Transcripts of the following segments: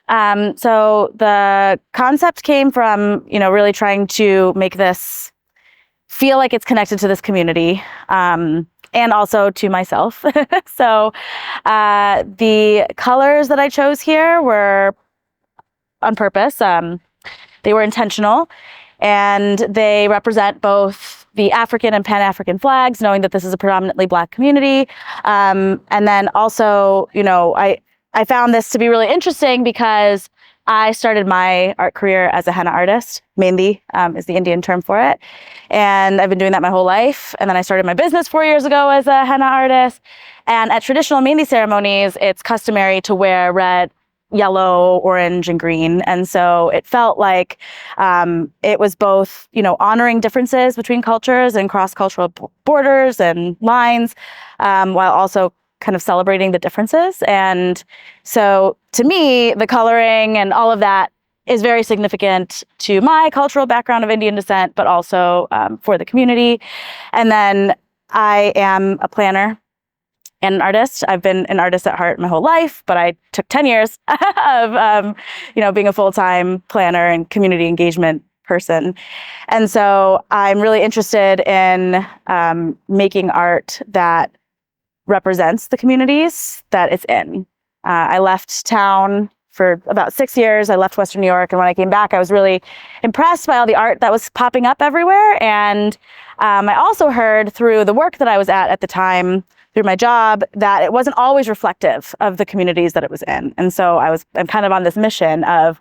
So the concept came from, really trying to make this feel like it's connected to this community, and also to myself. So the colors that I chose here were on purpose. They were intentional, and they represent both the African and Pan-African flags, knowing that this is a predominantly Black community. And then also, I found this to be really interesting because I started my art career as a henna artist. Mehndi is the Indian term for it. And I've been doing that my whole life. And then I started my business 4 years ago as a henna artist. And at traditional Mehndi ceremonies, it's customary to wear red, yellow, orange, and green. And so it felt like it was both, honoring differences between cultures and cross-cultural borders and lines, while also kind of celebrating the differences. And so to me, the coloring and all of that is very significant to my cultural background of Indian descent, but also for the community. And then I am a planner and an artist. I've been an artist at heart my whole life, but I took 10 years of, being a full-time planner and community engagement person. And so I'm really interested in making art that represents the communities that it's in. I left town for about 6 years. I left Western New York. And when I came back, I was really impressed by all the art that was popping up everywhere. And I also heard through the work that I was at the time, through my job, that it wasn't always reflective of the communities that it was in. And so I'm kind of on this mission of,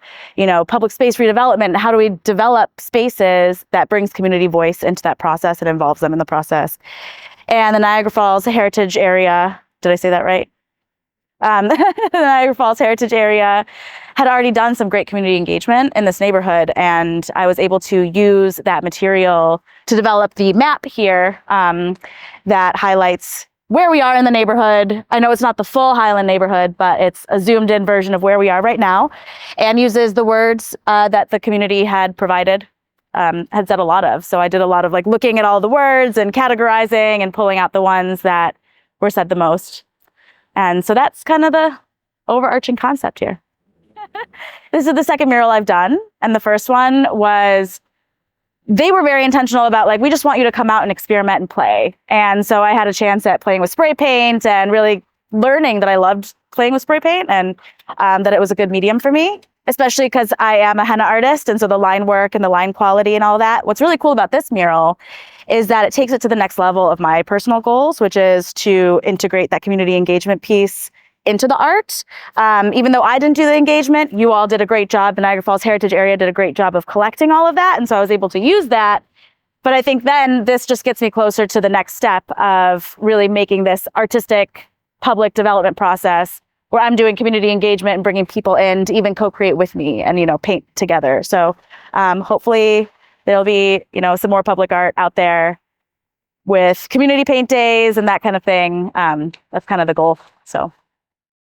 public space redevelopment. How do we develop spaces that brings community voice into that process and involves them in the process? And the Niagara Falls Heritage Area, did I say that right? The Niagara Falls Heritage Area had already done some great community engagement in this neighborhood, and I was able to use that material to develop the map here that highlights where we are in the neighborhood. I know it's not the full Highland neighborhood, but it's a zoomed in version of where we are right now, and uses the words that the community had provided, had said a lot of. So I did a lot of looking at all the words and categorizing and pulling out the ones that were said the most. And so that's kind of the overarching concept here. This is the second mural I've done. And the first one was, they were very intentional about we just want you to come out and experiment and play. And so I had a chance at playing with spray paint and really learning that I loved playing with spray paint, and that it was a good medium for me, especially because I am a henna artist. And so the line work and the line quality and all that. What's really cool about this mural is that it takes it to the next level of my personal goals, which is to integrate that community engagement piece into the art. Even though I didn't do the engagement, you all did a great job. The Niagara Falls Heritage Area did a great job of collecting all of that. And so I was able to use that. But I think then this just gets me closer to the next step of really making this artistic public development process where I'm doing community engagement and bringing people in to even co-create with me and, paint together. So hopefully there'll be, some more public art out there with community paint days and that kind of thing. That's kind of the goal. So.